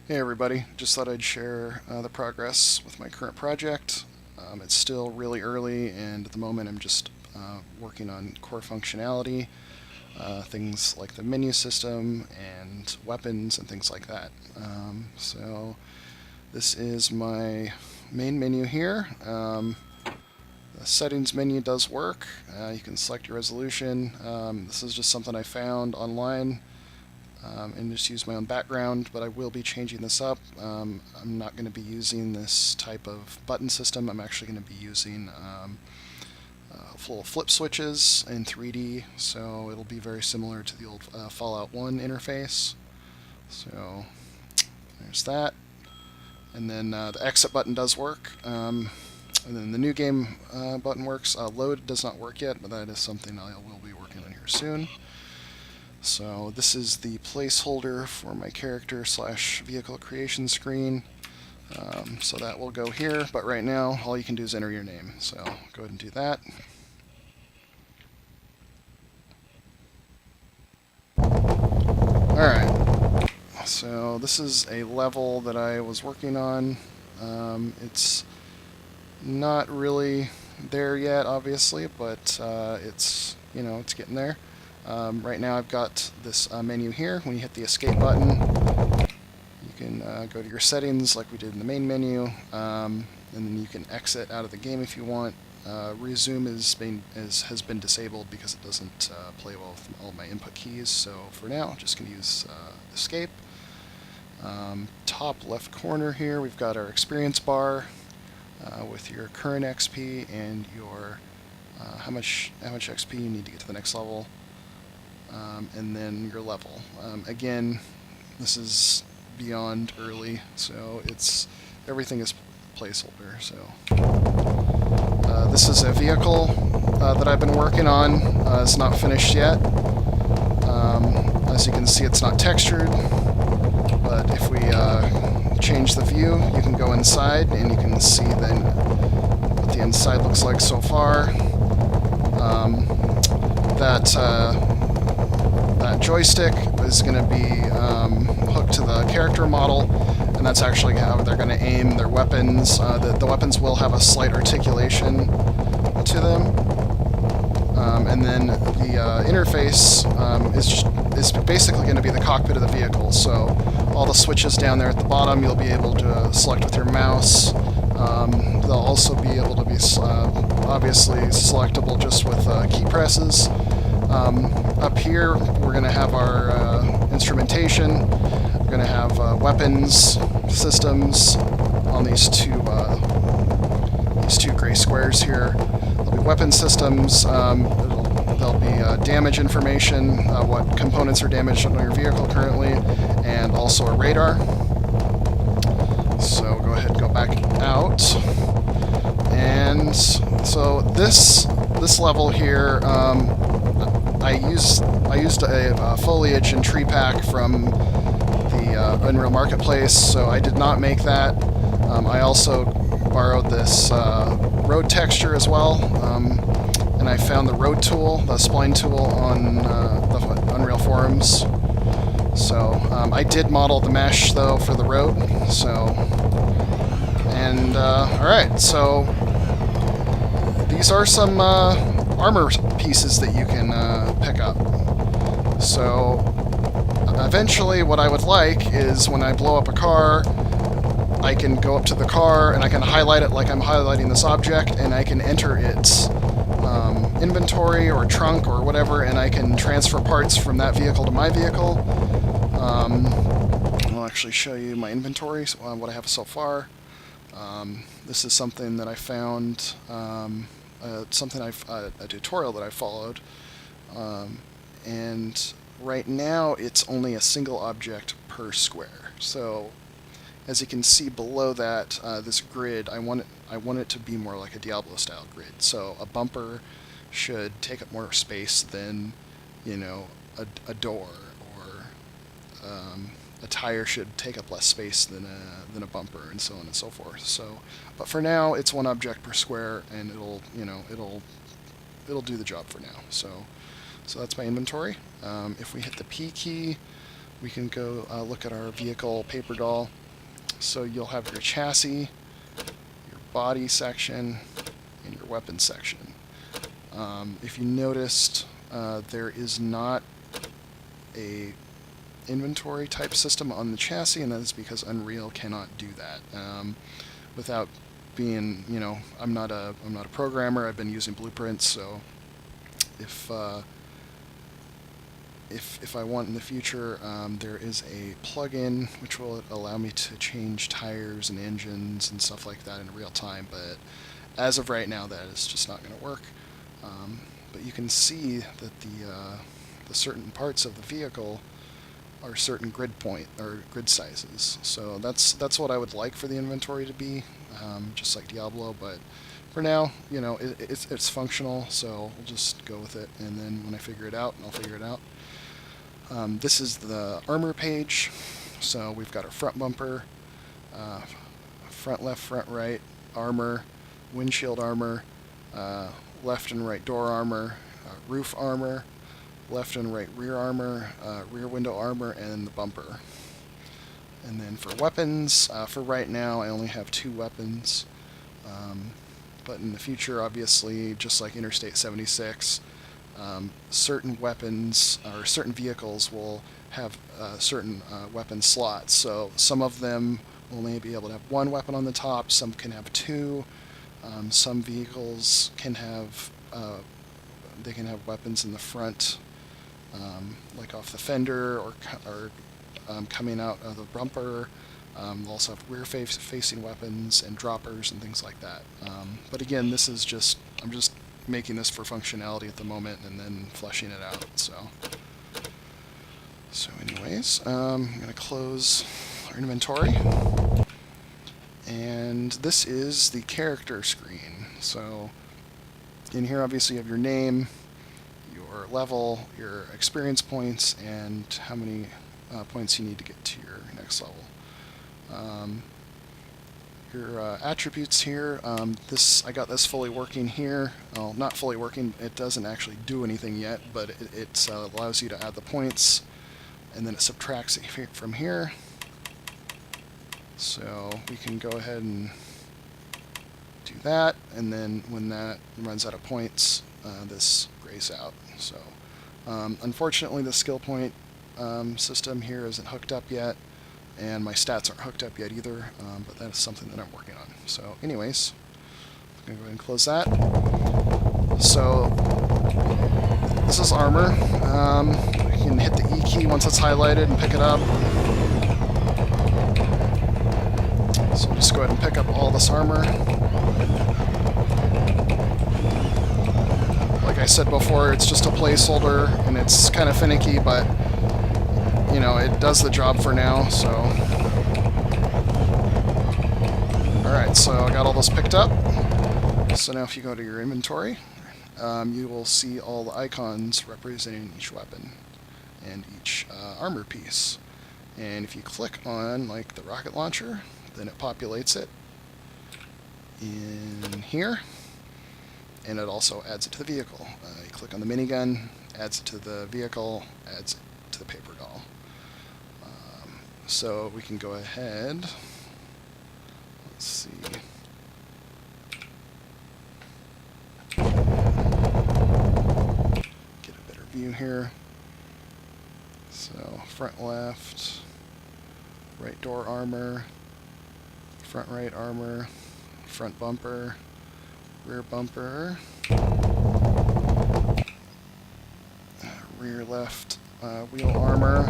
Hey everybody, just thought I'd share the progress with my current project. It's still really early, and at the moment I'm just working on core functionality, things like the menu system and weapons and things like that. So this is my main menu here. The settings menu does work. You can select your resolution. This is just something I found online. And just use my own background, but I will be changing this up. I'm not going to be using this type of button system. I'm actually going to be using full flip switches in 3D, so it'll be very similar to the old Fallout 1 interface. So there's that. And then the exit button does work. And then the new game button works. Load does not work yet, but that is something I will be working on here soon. So this is the placeholder for my character / vehicle creation screen. So that will go here, but right now all you can do is enter your name. So go ahead and do that. Alright, so this is a level that I was working on. It's not really there yet, obviously, but it's getting there. Right now I've got this menu here. When you hit the escape button, you can go to your settings like we did in the main menu, and then you can exit out of the game if you want. Resume has been disabled because it doesn't play well with all my input keys, so for now I'm just going to use escape. Top left corner here we've got our experience bar with your current XP and your how much XP you need to get to the next level. And then your level. Again, this is beyond early, so everything is placeholder. So this is a vehicle that I've been working on. It's not finished yet. As you can see, it's not textured, but if we change the view, you can go inside and you can see then what the inside looks like so far. That joystick is going to be hooked to the character model, and that's actually how they're going to aim their weapons. The weapons will have a slight articulation to them, and then the interface is basically going to be the cockpit of the vehicle. So all the switches down there at the bottom you'll be able to select with your mouse. They'll also be able to be obviously selectable just with key presses. Up here, we're going to have our instrumentation. We're going to have weapons systems on these two gray squares here. There'll be weapon systems. There'll be damage information, what components are damaged on your vehicle currently, and also a radar. So go ahead and go back out. And so this level here, I used a foliage and tree pack from the Unreal Marketplace, so I did not make that. I also borrowed this road texture as well, and I found the road tool, the spline tool, on the Unreal forums. So I did model the mesh though for the road. So all right, so these are some armor pieces that you can pick up. So eventually what I would like is when I blow up a car, I can go up to the car and I can highlight it like I'm highlighting this object, and I can enter its inventory or trunk or whatever, and I can transfer parts from that vehicle to my vehicle. I'll actually show you my inventory, so, what I have so far. This is something that I found, a tutorial that I followed, and right now it's only a single object per square. So as you can see below that, this grid, I want it to be more like a Diablo style grid. So a bumper should take up more space than, a door, or a tire should take up less space than a bumper, and so on and so forth. So, but for now, it's one object per square, and it'll do the job for now. So that's my inventory. If we hit the P key, we can go look at our vehicle paper doll. So you'll have your chassis, your body section, and your weapon section. If you noticed, there is not a inventory type system on the chassis, and that is because Unreal cannot do that. Without being, I'm not a programmer. I've been using blueprints, so if I want in the future, there is a plugin which will allow me to change tires and engines and stuff like that in real time, but as of right now, that is just not going to work. But you can see that the certain parts of the vehicle are certain grid sizes. So that's what I would like for the inventory to be, just like Diablo. But for now, it's functional, so we'll just go with it. And then when I figure it out, I'll figure it out. This is the armor page. So we've got our front bumper, front left, front right armor, windshield armor, left and right door armor, roof armor, left and right rear armor, rear window armor, and the bumper. And then for weapons, for right now I only have 2 weapons. But in the future, obviously, just like Interstate 76, certain weapons or certain vehicles will have certain weapon slots. So some of them will only be able to have 1 weapon on the top, some can have 2. Some vehicles can have weapons in the front, like off the fender or coming out of the bumper. They'll also have rear-facing weapons and droppers and things like that. But again, I'm just making this for functionality at the moment and then fleshing it out. So anyways, I'm going to close our inventory. And this is the character screen. So in here, obviously, you have your name, your level, your experience points, and how many points you need to get to your next level. Your attributes here, I got this fully working here. Well, not fully working, it doesn't actually do anything yet, but it allows you to add the points, and then it subtracts it from here. So we can go ahead and do that, and then when that runs out of points, this grays out. So unfortunately, the skill point system here isn't hooked up yet, and my stats aren't hooked up yet either, but that is something that I'm working on. So anyways, I'm going to go ahead and close that. So this is armor. You can hit the E key once it's highlighted and pick it up. So we'll just go ahead and pick up all this armor. Like I said before, it's just a placeholder, and it's kind of finicky, but it does the job for now. So alright, so I got all those picked up. So now if you go to your inventory, you will see all the icons representing each weapon and each armor piece. And if you click on like the rocket launcher, then it populates it in here, and it also adds it to the vehicle. You click on the minigun, adds it to the vehicle, adds it to the paper doll. So we can go ahead, let's see, get a better view here. So front left, right door armor, front right armor, front bumper, rear bumper, rear left wheel armor,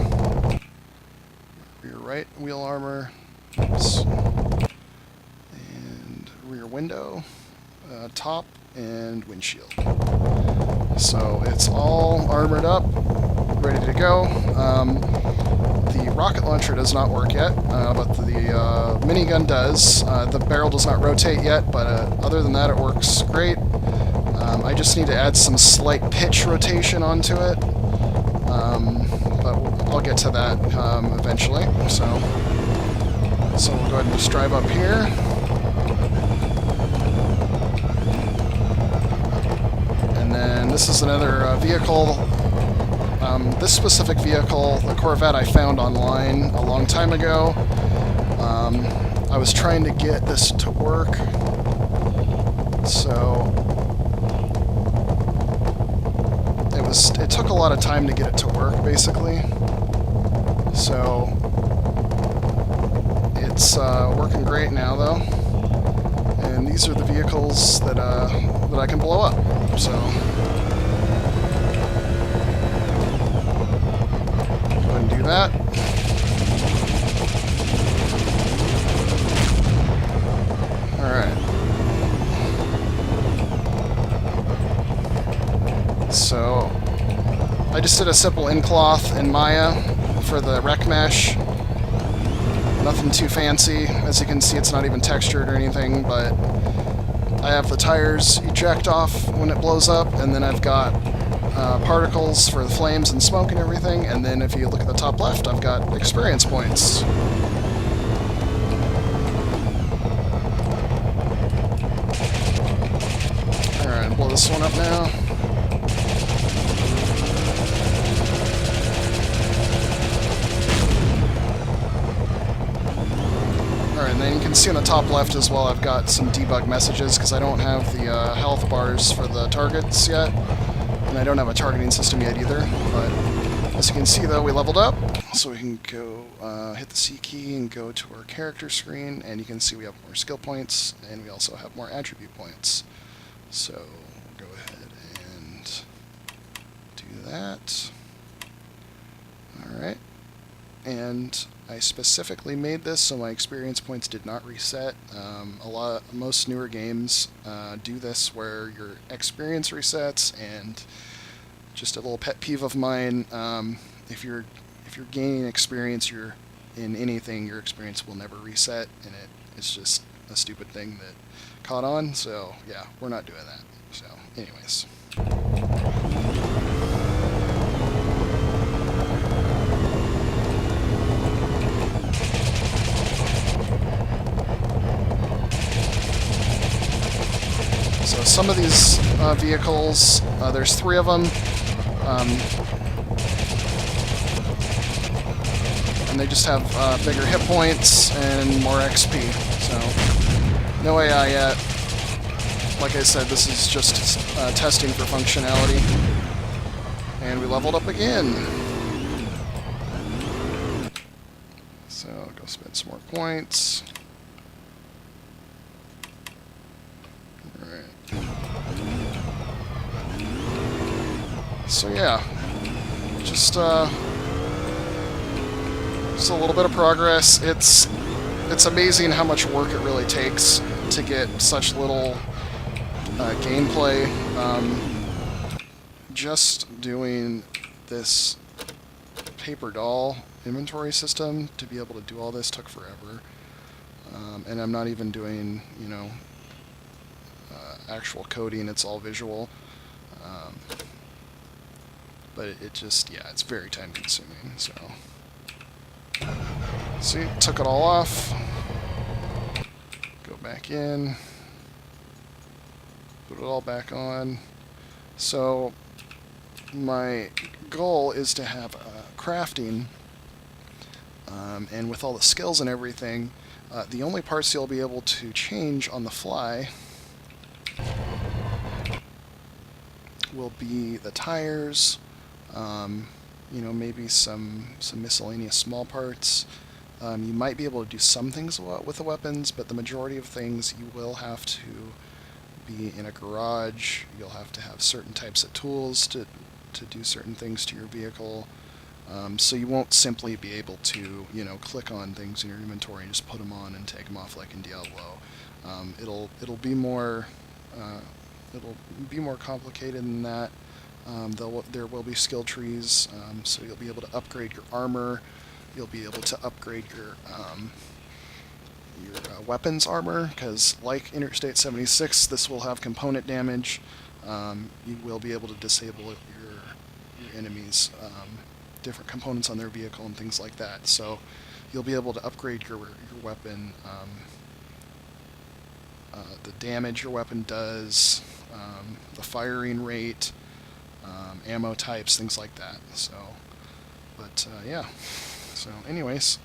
rear right wheel armor, oops, and rear window, top, and windshield. So it's all armored up, ready to go. The rocket launcher does not work yet, but the minigun does. The barrel does not rotate yet, but other than that, it works great. I just need to add some slight pitch rotation onto it, but I'll get to that eventually. So we'll go ahead and just drive up here. And then this is another vehicle This specific vehicle, the Corvette, I found online a long time ago. I was trying to get this to work, so it took a lot of time to get it to work, basically. So it's working great now, though. And these are the vehicles that I can blow up. So go ahead and do that. All right. So I just did a simple in-cloth in Maya for the rec mesh. Nothing too fancy. As you can see, it's not even textured or anything, but I have the tires eject off when it blows up, and then I've got particles for the flames and smoke and everything, and then if you look at the top left, I've got experience points. Alright, blow this one up now. And then you can see on the top left as well, I've got some debug messages because I don't have the health bars for the targets yet, and I don't have a targeting system yet either. But as you can see, though, we leveled up, so we can go hit the C key and go to our character screen, and you can see we have more skill points, and we also have more attribute points. So go ahead and do that. All right. And I specifically made this so my experience points did not reset. Most newer games do this where your experience resets, and just a little pet peeve of mine, if you're gaining experience, in anything, your experience will never reset, and it's just a stupid thing that caught on. So yeah, we're not doing that. So anyways. So some of these vehicles, there's 3 of them, and they just have bigger hit points and more XP. So no AI yet. Like I said, this is just testing for functionality. And we leveled up again. So go spend some more points. So yeah, just a little bit of progress. It's amazing how much work it really takes to get such little gameplay. Just doing this paper doll inventory system to be able to do all this took forever, and I'm not even doing, actual coding. It's all visual. But it just, yeah, it's very time consuming. So see, took it all off. Go back in. Put it all back on. So my goal is to have crafting, and with all the skills and everything, the only parts you'll be able to change on the fly will be the tires, maybe some miscellaneous small parts. You might be able to do some things with the weapons, but the majority of things you will have to be in a garage. You'll have to have certain types of tools to do certain things to your vehicle. So you won't simply be able to, click on things in your inventory and just put them on and take them off like in Diablo. It'll be more complicated than that. There will be skill trees, so you'll be able to upgrade your armor. You'll be able to upgrade your weapons armor, because like Interstate 76, this will have component damage. You will be able to disable your enemies' different components on their vehicle and things like that. So you'll be able to upgrade your weapon, the damage your weapon does, the firing rate, ammo types, things like that. So, but yeah. So, anyways,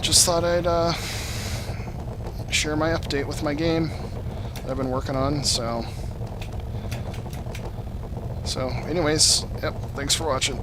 just thought I'd share my update with my game that I've been working on. So, anyways, yep. Thanks for watching.